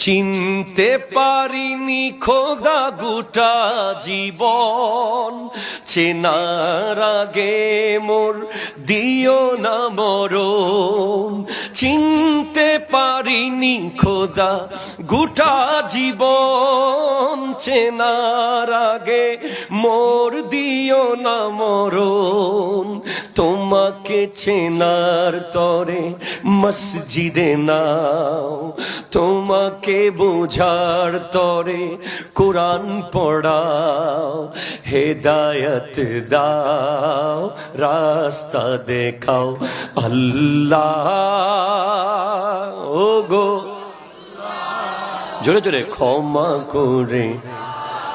চিনতে পারিনি খোদা গোটা জীবন, চেনার আগে মোর দিও না মরণ। চিনতে পারিনি খোদা গোটা জীবন, চেনার আগে মোর দিও না মরণ। তোমাকে চেনার তরে মসজিদে নাও, তোমাকে বোঝার তরে কোরআন পড়াও। হেদায়ত দাও, রাস্তা দেখাও আল্লাহ। ও গো জোরে জোরে ক্ষমা করে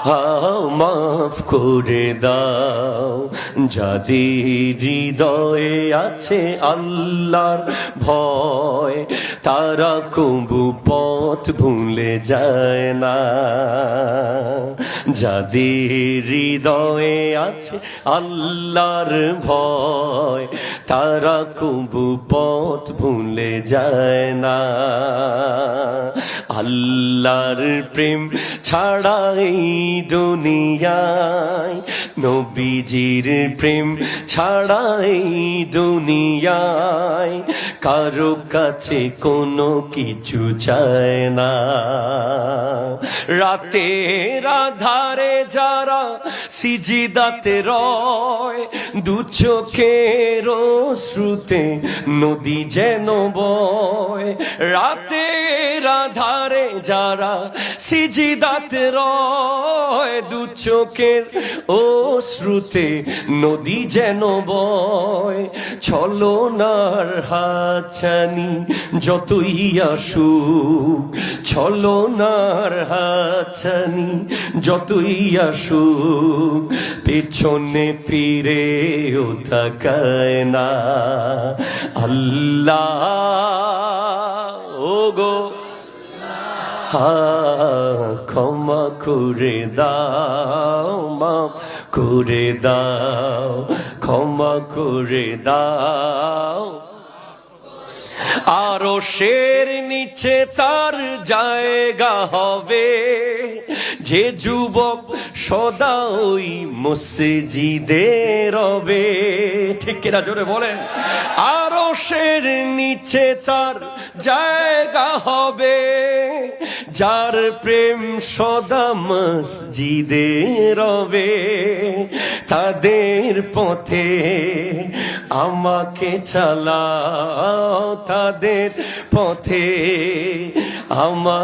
হাও, মাফ করে দাও যাদের হৃদয়ে আছে আল্লাহর ভয়, তারা কবু পথ ভুলে যায় না। যাদের হৃদয়ে আছে আল্লাহর ভয়, তারা কবু পথ ভুলে যায় না। আল্লাহর প্রেম ছাড়া এই দুনিয়ায়, নবীজির প্রেম ছাড়া এই দুনিয়ায় কারো কাছে কোনো কিছু চায় না। রাতের আধারে যারা সিজদাতে রয়, দু চোখের শ্রুতে নদী যেন বয়। রাতের আধারে যারা সিজদাতে রয়, দু চোখের শ্রুতে নদী যেন বয়। ছলনার হাতছানি যতই আসুক, ছলনার হাতছানি যতই আসুক, পেছনে ফিরেও তাকায় না আল্লাহ। ও গো ক্ষমা করে দাও, মাফ করে দাও, ক্ষমা করে দাও। আরো শের নিচে তার জায়গা হবে, যে যুবক সদা ওই মসজিদে রবে। ঠিক কিনা জোরে বলেন। আরো শের নিচে তার জায়গা হবে, যার প্রেম সদা মসজিদে রবে। তাদের পথে আমাকে চালাও, তাদের পথে আমাকে